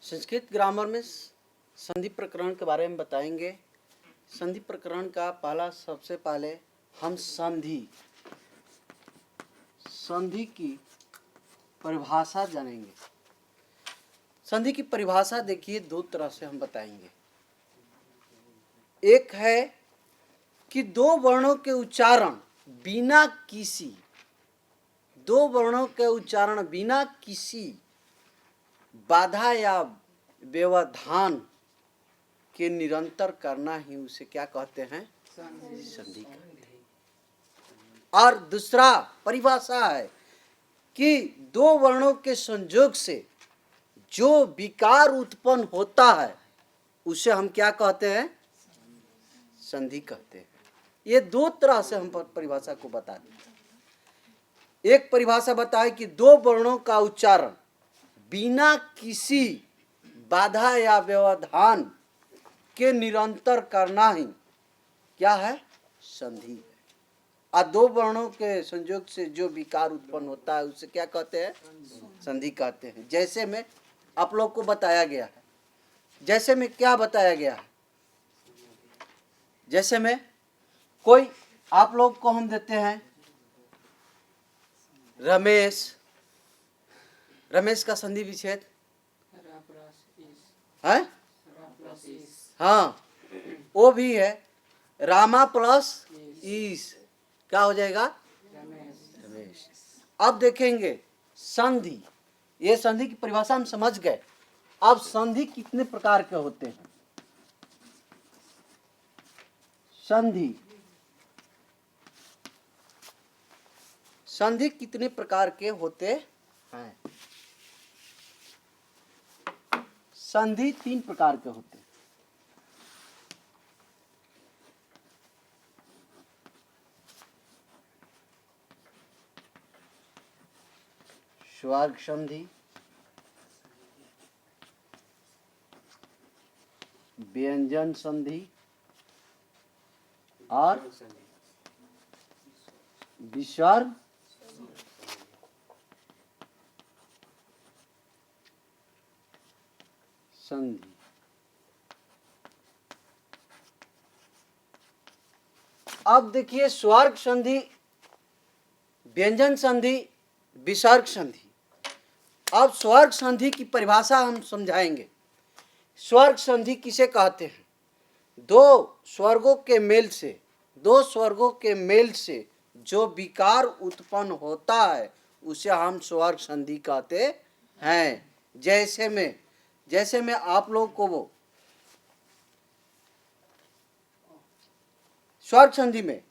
Sanskrit grammar में संधि प्रकरण के बारे में बताएंगे। संधि प्रकरण का सबसे पहले हम संधि की परिभाषा जानेंगे। संधि की परिभाषा देखिए, दो तरह से हम बताएंगे। एक है कि दो वर्णों के उच्चारण बिना किसी बाधा या व्यवधान के निरंतर करना ही उसे क्या कहते हैं? संधि कहते हैं। और दूसरा परिभाषा है कि दो वर्णों के संयोग से जो विकार उत्पन्न होता है उसे हम क्या कहते हैं? संधि कहते हैं। ये दो तरह से हम परिभाषा को बता दें। एक परिभाषा बताए कि दो वर्णों का उच्चारण बिना किसी बाधा या व्यवधान के निरंतर करना ही क्या है? संधि है। और दो वर्णों के संयोग से जो विकार उत्पन्न होता है उसे क्या कहते हैं? संधि कहते हैं। जैसे में आप लोग को बताया गया है, जैसे में क्या बताया गया है? जैसे में कोई आप लोग को हम देते हैं रमेश का संधि विच्छेद है? हाँ, वो भी है। रामा प्लस ईस क्या हो जाएगा? रमेश। अब देखेंगे संधि। ये संधि की परिभाषा हम समझ गए। अब संधि कितने प्रकार के होते हैं? संधि कितने प्रकार के होते हैं? संधि तीन प्रकार के होते हैं। स्वर्ग संधि, व्यंजन संधि और विसर्ग संधि। अब देखिए, स्वर्ग संधि, व्यंजन संधि, विसर्ग संधि। अब स्वर्ग संधि की परिभाषा हम समझाएंगे। स्वर्ग संधि किसे कहते हैं? दो स्वर्गों के मेल से जो विकार उत्पन्न होता है उसे हम स्वर्ग संधि कहते हैं। जैसे में आप लोग को वो स्वर्ग संधि में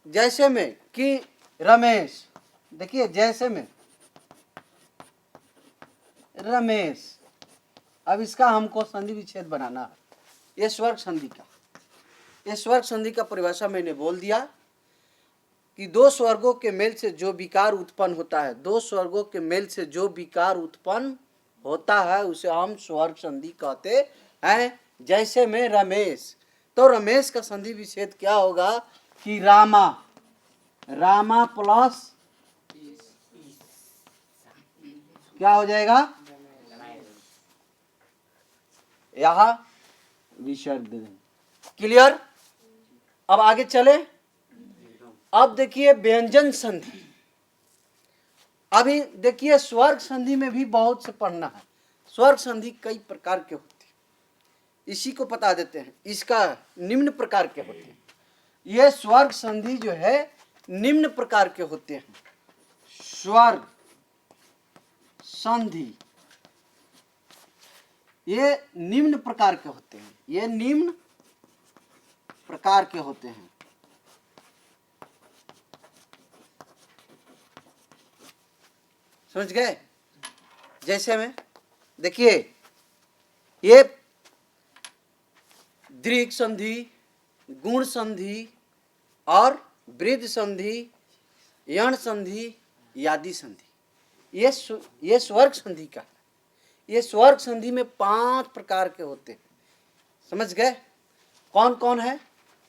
जैसे में कि रमेश, देखिए जैसे में रमेश, अब इसका हमको संधि विच्छेद बनाना है। ये स्वर्ग संधि का परिभाषा मैंने बोल दिया कि दो स्वर्गों के मेल से जो विकार उत्पन्न होता है, दो स्वर्गों के मेल से जो विकार उत्पन्न होता है उसे हम स्वर्ग संधि कहते हैं। जैसे में रमेश, तो रमेश का संधि विच्छेद क्या होगा कि रामा प्लस क्या हो जाएगा? यहां विसर्ग। क्लियर? अब आगे चले। अब देखिए व्यंजन संधि। अभी देखिए स्वर्ग संधि में भी बहुत से पढ़ना है। स्वर्ग संधि कई प्रकार के होते हैं, इसी को बता देते हैं। इसका निम्न प्रकार के होते हैं। ये स्वर्ग संधि जो है निम्न प्रकार के होते हैं। स्वर्ग संधि ये निम्न प्रकार के होते हैं। ये निम्न प्रकार के होते हैं। समझ गए? जैसे में देखिए, ये दीर्घ संधि, गुण संधि और वृद्ध संधि, यण संधि, यादि संधि, ये स्वर्ग संधि का है। ये स्वर्ग संधि में 5 प्रकार के होते हैं। समझ गए? कौन कौन है?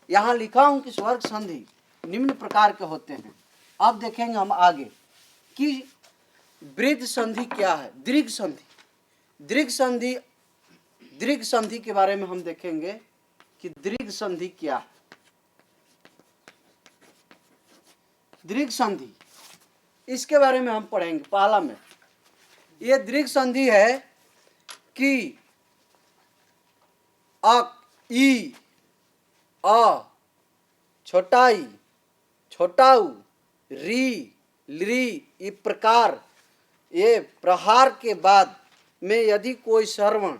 यहां लिखा हूं कि स्वर्ग संधि निम्न प्रकार के होते हैं। अब देखेंगे हम आगे कि वृद्ध संधि क्या है। दीर्घ संधि दीर्घ संधि के बारे में हम देखेंगे कि दीर्घ संधि क्या है। दीर्घ संधि इसके बारे में हम पढ़ेंगे। पहला में ये दीर्घ संधि है कि अ, ई, अ, छोटा ई, छोटा उ, री, ली, इस प्रकार ये प्रहार के बाद में यदि कोई श्रवण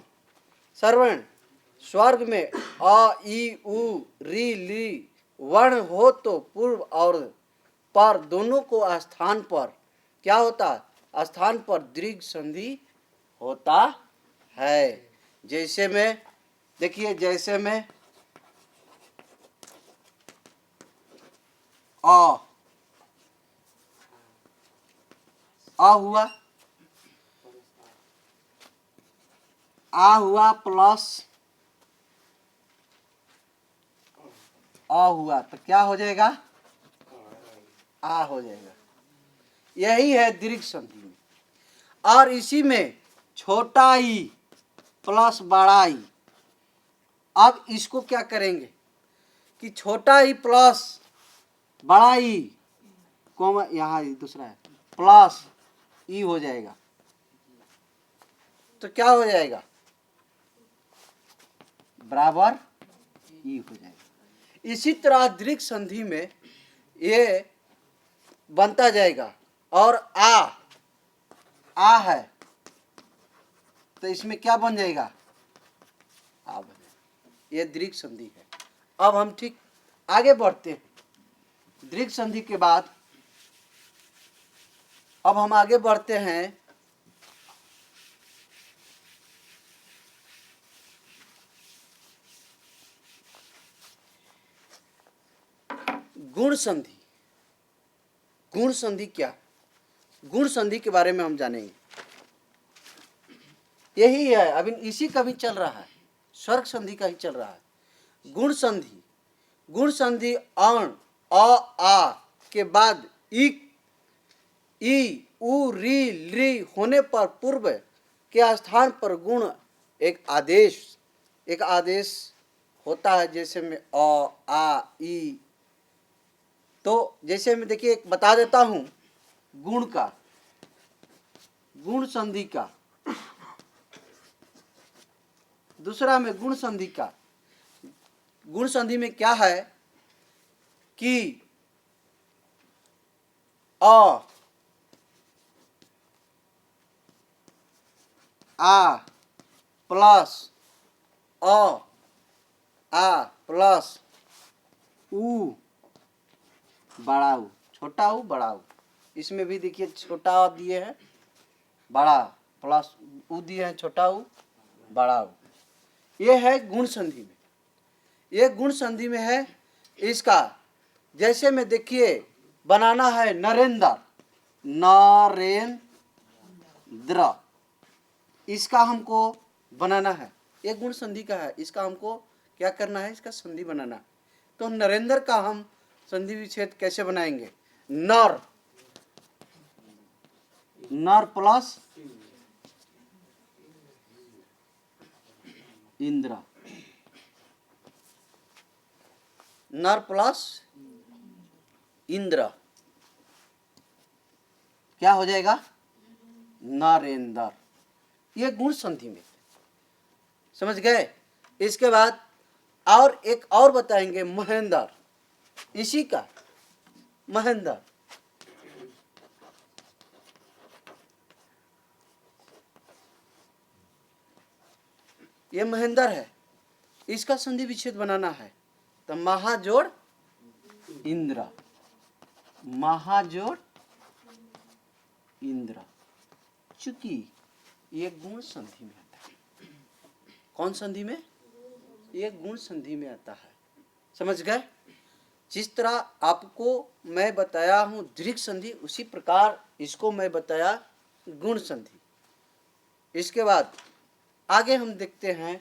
स्वर्ग में अ, ई, उ, री, ली वर्ण हो तो पूर्व और पर दोनों को स्थान पर क्या होता है? स्थान पर दीर्घ संधि होता है। जैसे में देखिए, जैसे में आ हुआ, आ हुआ प्लस आ हुआ तो क्या हो जाएगा? आ हो जाएगा। यही है दीर्घ संधि में। और इसी में छोटा ई प्लस बड़ा ई। अब इसको क्या करेंगे कि छोटा ई प्लस बड़ा ई कोमा, यहाँ दूसरा है, प्लस ई हो जाएगा तो क्या हो जाएगा? बराबर ई हो जाएगा। इसी तरह दीर्घ संधि में ये बनता जाएगा। और आ है तो इसमें क्या बन जाएगा? आ बन जाएगा। ये दीर्घ संधि है। अब हम ठीक आगे बढ़ते हैं। दीर्घ संधि के बाद अब हम आगे बढ़ते हैं गुण संधि। गुण संधि क्या? गुण संधि के बारे में हम जानेंगे। यही है, अभी इसी का भी चल रहा है, स्वर्ग संधि का ही चल रहा है। गुण संधि, गुण संधि अण आ के बाद ई, उ, री, ली होने पर पूर्व के स्थान पर गुण एक आदेश होता है। जैसे में आ, ई। तो जैसे मैं देखिए एक बता देता हूं गुण का, गुण संधि का, दूसरा में गुण संधि का। गुण संधि में क्या है कि आ प्लस आ प्लस उ बड़ा उ, छोटा उ बड़ा उ। इसमें भी देखिए छोटा आ दिए हैं, बड़ा प्लस उ दिए हैं, छोटा उ बड़ा उ। ये है गुण संधि में। ये गुण संधि में है इसका। जैसे में देखिए बनाना है नरेंद्र, नरेंद्र, इसका हमको बनाना है। ये गुण संधि का है, इसका हमको क्या करना है? इसका संधि बनाना है। तो नरेंद्र का हम संधि विच्छेद कैसे बनाएंगे? नर, नर प्लस इंद्र, नर प्लस इंद्र क्या हो जाएगा? नरेंद्र। ये गुण संधि में, समझ गए? इसके बाद और एक और बताएंगे महेंद्र, इसी का महेंद्र। ये महेंद्र है, इसका संधि विच्छेद बनाना है तो महाजोड़ इंद्र, महाजोड़ इंद्र। चूंकि ये गुण संधि में आता है। कौन संधि में? ये गुण संधि में आता है। समझ गए? जिस तरह आपको मैं बताया हूं दीर्घ संधि, उसी प्रकार इसको मैं बताया गुण संधि। इसके बाद आगे हम देखते हैं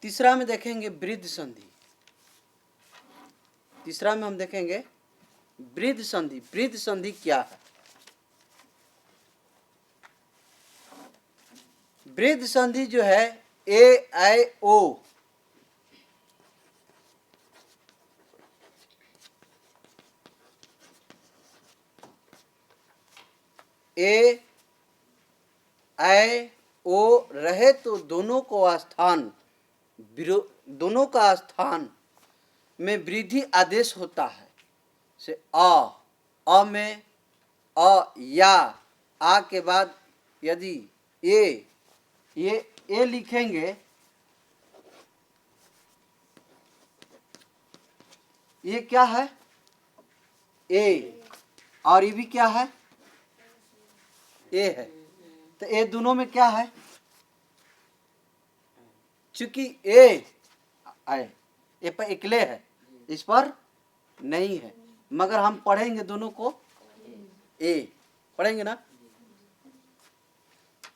तीसरा में देखेंगे वृद्ध संधि। तीसरा में हम देखेंगे वृद्ध संधि। वृद्ध संधि क्या है? वृद्ध संधि जो है ए आई ओ, ए आई ओ रहे तो दोनों का स्थान में वृद्धि आदेश होता है। से अ में अ या आ के बाद यदि ये लिखेंगे, ये क्या है? ए, और ये भी क्या है? ए है। तो ये दोनों में क्या है? चूंकि ए आए ये पर इकले है, इस पर नहीं है, मगर हम पढ़ेंगे दोनों को ए पढ़ेंगे ना।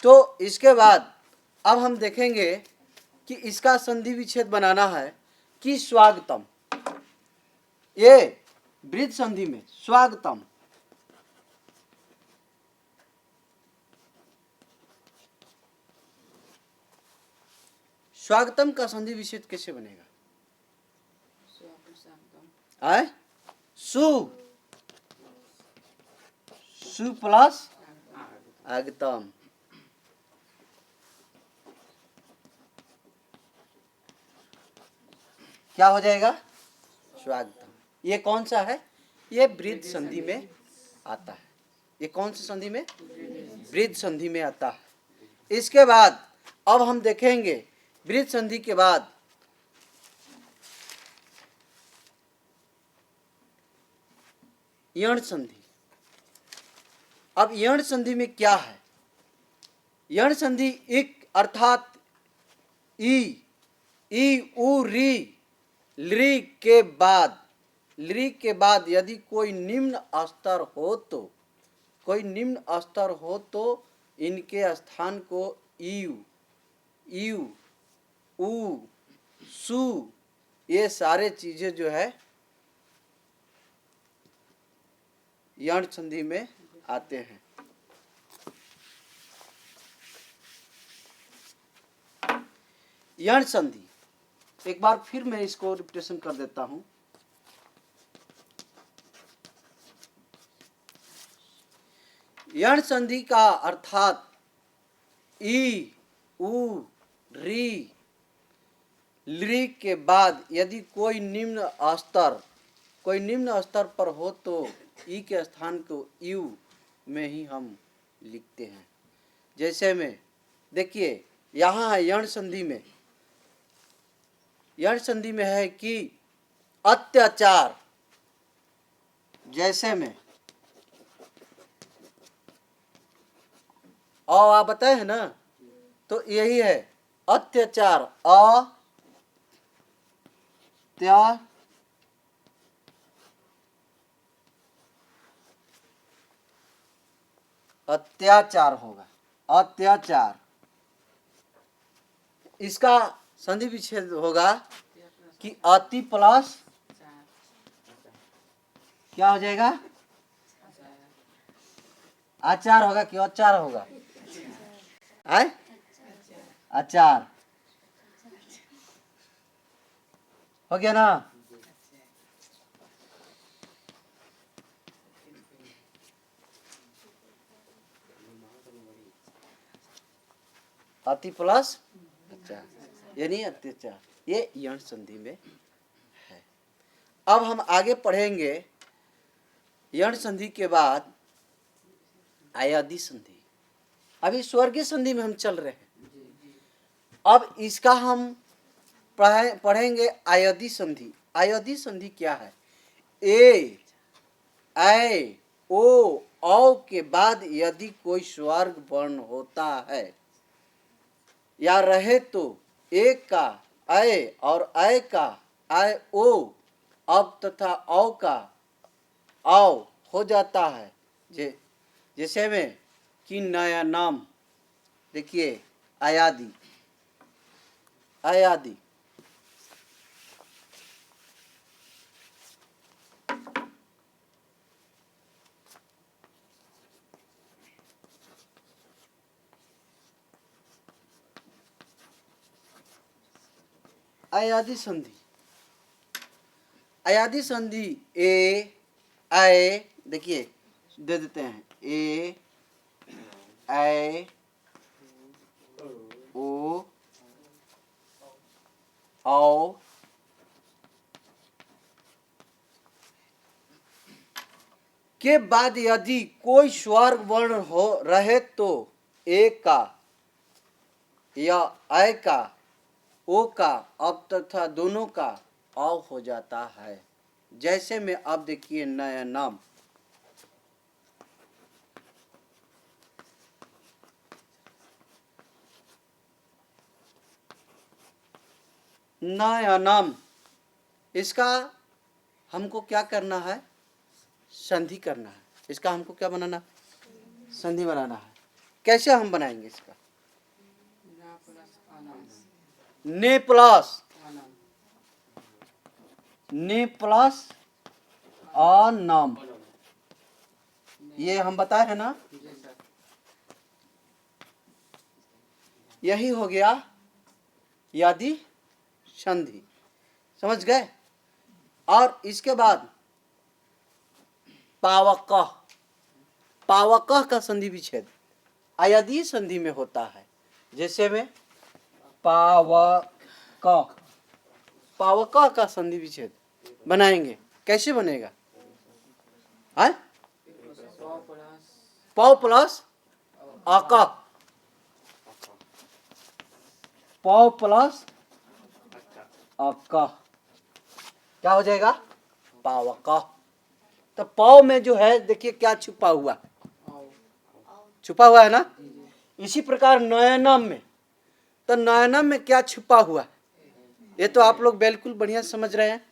तो इसके बाद अब हम देखेंगे कि इसका संधि विच्छेद बनाना है कि स्वागतम। ये वृद्ध संधि में स्वागतम, स्वागतम का संधि विच्छेद कैसे बनेगा? आए सु प्लस आगतम। क्या हो जाएगा? स्वागतम। ये कौन सा है? ये वृद्ध संधि में आता है। ये कौन सी संधि में? वृद्ध संधि में आता है। इसके बाद अब हम देखेंगे वृद्ध संधि के बाद यण संधि। अब यण संधि में क्या है? यण संधि इक अर्थात ई उ री लृ के बाद यदि कोई निम्न स्तर हो तो इनके स्थान को यू उ सु ये सारे चीजें जो है यण संधि में आते हैं। यण संधि एक बार फिर मैं इसको रिपीटेशन कर देता हूं। यण संधि का अर्थात ई उ री लृ के बाद यदि कोई निम्न स्तर पर हो तो ई के स्थान को यू में ही हम लिखते हैं। जैसे में देखिए यहाँ है यण संधि में है कि अत्याचार, जैसे में आप बताए हैं ना, तो यही है अत्याचार। अत्याचार होगा, अत्याचार। इसका संधि विच्छेद होगा कि अति प्लस क्या हो जाएगा? आचार होगा कि अचार होगा? आए आचार हो गया ना। अति प्लस अचार यानी अत्याचार, ये यण संधि में है। अब हम आगे पढ़ेंगे यण संधि के बाद आयादी संधि। अभी स्वर्गीय संधि में हम चल रहे हैं। अब इसका हम पढ़ेंगे आयादी संधि। आयादी संधि क्या है? ए ऐ ओ औ के बाद यदि कोई स्वर्ग वर्ण होता है या रहे तो एक का ऐ और ऐ का ऐ ओ अब तथा औ का औ हो जाता है। जैसे में कि नया नाम, देखिए आयादी अयादि संधि। अयादि संधि ए ऐ, देखिए दे देते हैं ए ऐ ओ औ के बाद यदि कोई स्वर वर्ण हो रहे तो ए का या ऐ का ओ का अब तथा दोनों का औ हो जाता है। जैसे में अब देखिए नयनम, नयनम, इसका हमको क्या करना है? संधि करना है। इसका हमको क्या बनाना? संधि बनाना है। कैसे हम बनाएंगे इसका? ने प्लस अनम, ये हम बताए हैं ना, यही हो गया यादि संधि। समझ गए? और इसके बाद पावक, पावक का संधि विच्छेद अयादि संधि में होता है। जैसे में पावक, पावक का संधि विच्छेद बनाएंगे। कैसे बनेगा? है पौ प्लस अक, पौ प्लस अक क्या हो जाएगा? पावक। तो पौ में जो है देखिए क्या छुपा हुआ, छुपा हुआ है ना। इसी प्रकार नयनम में, तो नयनम में क्या छुपा हुआ है? ये तो आप लोग बिल्कुल बढ़िया समझ रहे हैं।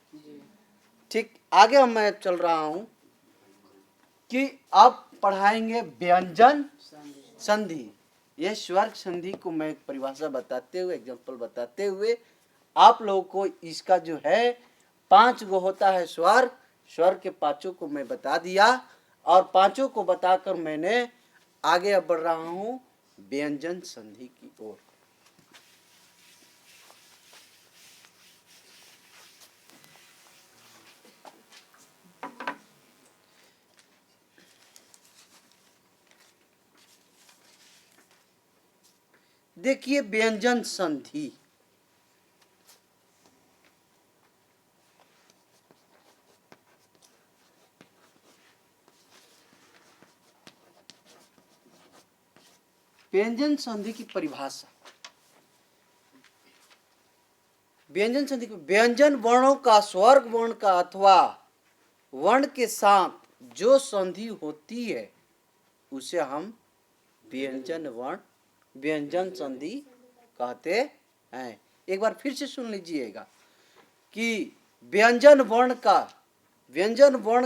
ठीक, आगे हम मैं चल रहा हूं कि अब पढ़ाएंगे व्यंजन संधि। ये स्वर संधि को मैं परिभाषा बताते हुए, एग्जांपल बताते हुए आप लोगों को इसका जो है 5 गो होता है स्वर, स्वर के 5 को मैं बता दिया और 5 को बताकर मैंने आगे अब बढ़ रहा हूं व्यंजन संधि की ओर। देखिए व्यंजन संधि, व्यंजन संधि की परिभाषा। व्यंजन संधि को व्यंजन वर्णों का स्वर्ग वर्ण का अथवा वर्ण के साथ जो संधि होती है उसे हम व्यंजन वर्ण, व्यंजन संधि कहते हैं। एक बार फिर से सुन लीजिएगा कि व्यंजन वर्ण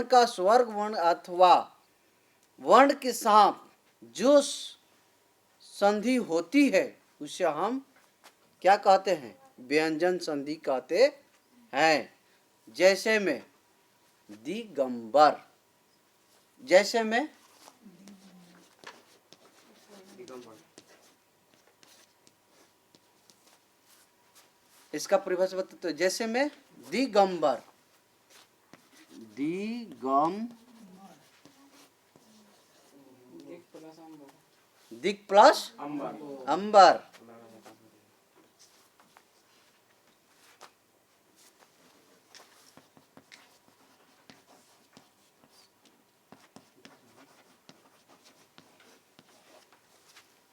का स्वर्ग वर्ण अथवा वर्ण के साथ जो संधि होती है उसे हम क्या कहते हैं? व्यंजन संधि कहते हैं। जैसे में दिगंबर, जैसे में इसका परिभाषा बताते हैं। जैसे में दिगंबर, दिग प्लस अंबर,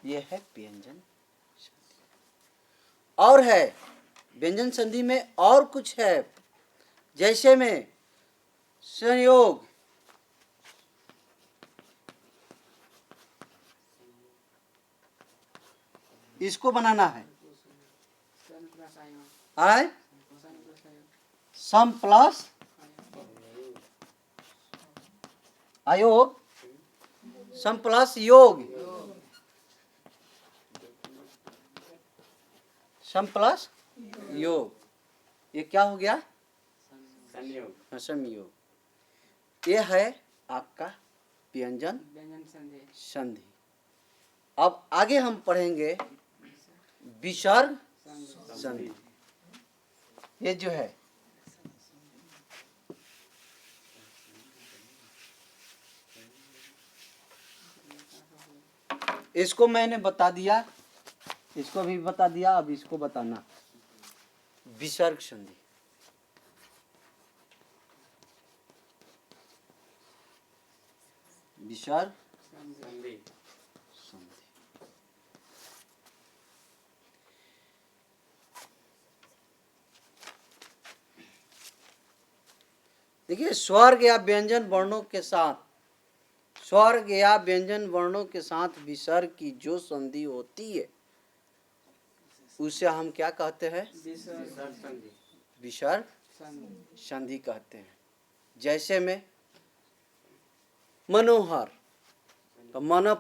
ये है व्यंजन संधि। और है व्यंजन संधि में और कुछ है, जैसे में संयोग, इसको बनाना है। आय सम प्लस अयोग, सम प्लस योग, सम प्लस योग, ये क्या हो गया? संयोग। ये है आपका व्यंजन संधि। अब आगे हम पढ़ेंगे विसर्ग संधि। ये जो है इसको मैंने बता दिया, इसको भी बता दिया, अब इसको बताना। विसर्ग संधि, विसर्ग संधि। देखिए, स्वर्ग या व्यंजन वर्णों के साथ, स्वर्ग या व्यंजन वर्णों के साथ विसर्ग की जो संधि होती है उसे हम क्या कहते हैं? विसर्ग संधि कहते हैं। जैसे में मनोहर, तो मन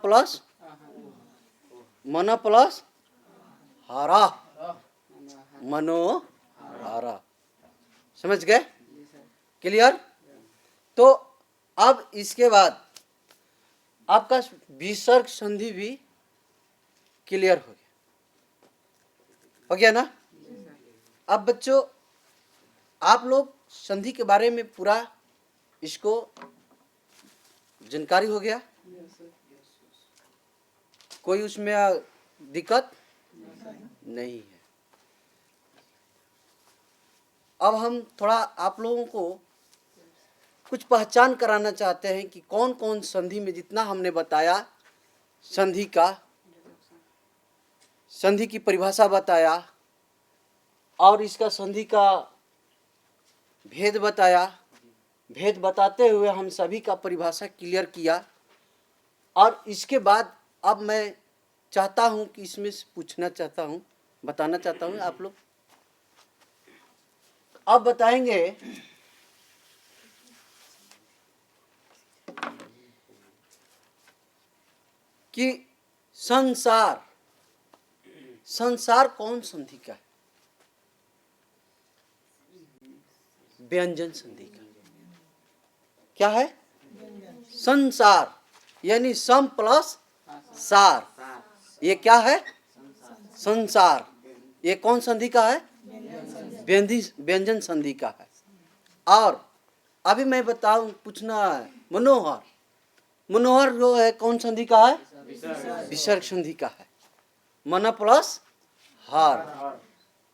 प्लस हरा, मनोहरा, समझ गए? क्लियर? तो अब इसके बाद आपका विसर्ग संधि भी क्लियर हो गया ना? अब बच्चों, आप लोग संधि के बारे में पूरा इसको जानकारी हो गया? कोई उसमें दिक्कत नहीं है। अब हम थोड़ा आप लोगों को कुछ पहचान कराना चाहते हैं कि कौन कौन संधि में, जितना हमने बताया संधि की परिभाषा बताया और इसका संधि का भेद बताया, भेद बताते हुए हम सभी का परिभाषा क्लियर किया। और इसके बाद अब मैं चाहता हूं कि इसमें से पूछना चाहता हूं, बताना चाहता हूं, आप लोग अब बताएंगे कि संसार कौन संधि का है? व्यंजन संधि का। क्या है? संसार, यानी सम प्लस सार, ये क्या है? संसार। ये कौन संधि का है? व्यंजन संधि का है। और अभी मैं बताऊं, पूछना है, मनोहर जो है कौन संधि का है? विसर्ग संधि का है। मन प्लस हार,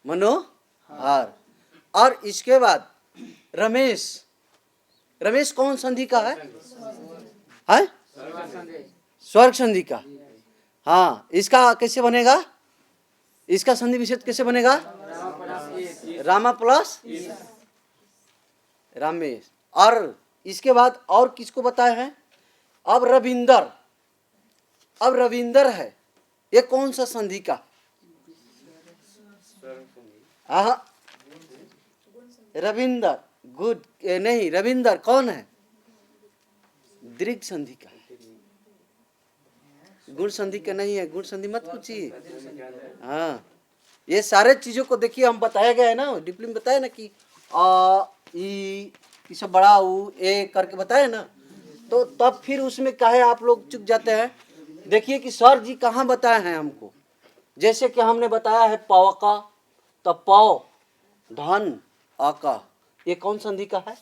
मनोहर। और इसके बाद रमेश कौन संधि का है? स्वर्ग संधि का। हाँ, इसका कैसे बनेगा? इसका संधि विच्छेद कैसे बनेगा? रामा प्लस रमेश। और इसके बाद और किसको बताए हैं? अब रविंदर है, ये कौन सा संधि का? रविंदर, गुड नहीं, रविंदर कौन है? दीर्घ संधि का है। गुण संधि का नहीं है, गुण संधि मत पूछिए। हाँ, ये सारे चीजों को देखिए, हम बताया गया है ना, डीपली में बताया ना कि आ ई सब बड़ा ऊ ए करके बताया ना, तो तब फिर उसमें काहे आप लोग चुक जाते हैं? देखिए कि सर जी कहाँ बताए हैं हमको। जैसे कि हमने बताया है पवका, तो पौ धन आका, ये कौन संधि का है?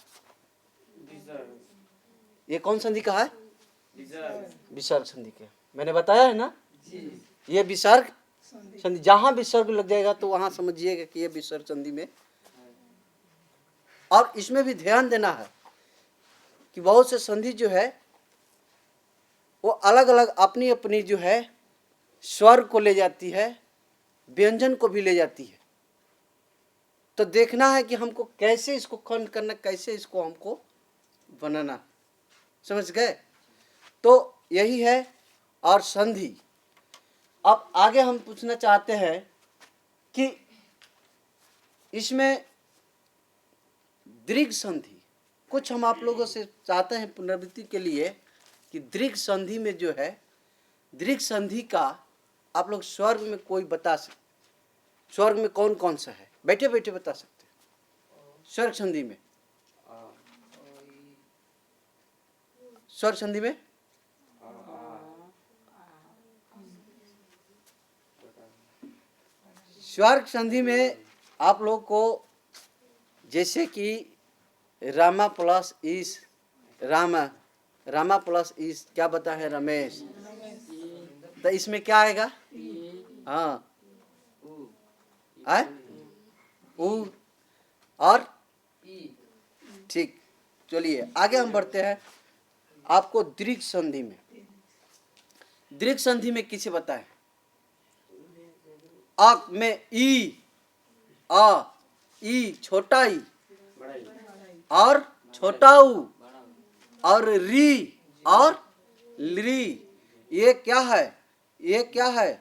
ये कौन संधि का है? विसर्ग संधि का। मैंने बताया है ना, ये विसर्ग संधि। जहां विसर्ग लग जाएगा तो वहां समझिएगा कि ये विसर्ग संधि में। और इसमें भी ध्यान देना है कि बहुत से संधि जो है वो अलग अलग अपनी अपनी जो है स्वर को ले जाती है, व्यंजन को भी ले जाती है। तो देखना है कि हमको कैसे इसको खंड करना, कैसे इसको हमको बनाना। समझ गए? तो यही है। और संधि, अब आगे हम पूछना चाहते हैं कि इसमें दीर्घ संधि, कुछ हम आप लोगों से चाहते हैं पुनरावृत्ति के लिए कि दीर्घ संधि में जो है, दीर्घ संधि का आप लोग स्वर्ग में कोई बता सकते? स्वर्ग में कौन कौन सा है? बैठे बैठे बता सकते हैं। स्वर्ग संधि में, स्वर्ग संधि में स्वर्ग संधि में आप लोग को जैसे कि रामा प्लस इस रामा प्लस इस क्या बता है रमेश, तो इसमें क्या आएगा? हाँ आए उ और ठीक। चलिए आगे हम बढ़ते हैं। आपको दीर्घ संधि में, दीर्घ संधि में किसे बताए? अ में ई, अ ई छोटा ई और छोटा ऊ और री और ली, ये क्या है? ये क्या है?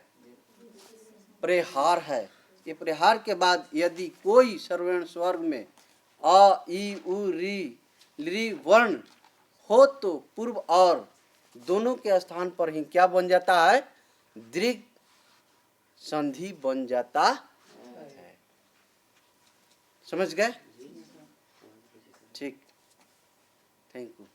प्रहार है। ये प्रहार के बाद यदि कोई सर्वर्ण स्वर्ग में अ ई उ री वर्ण हो तो पूर्व और दोनों के स्थान पर ही क्या बन जाता है? दीर्घ संधि बन जाता है। समझ गए? ठीक, थैंक यू।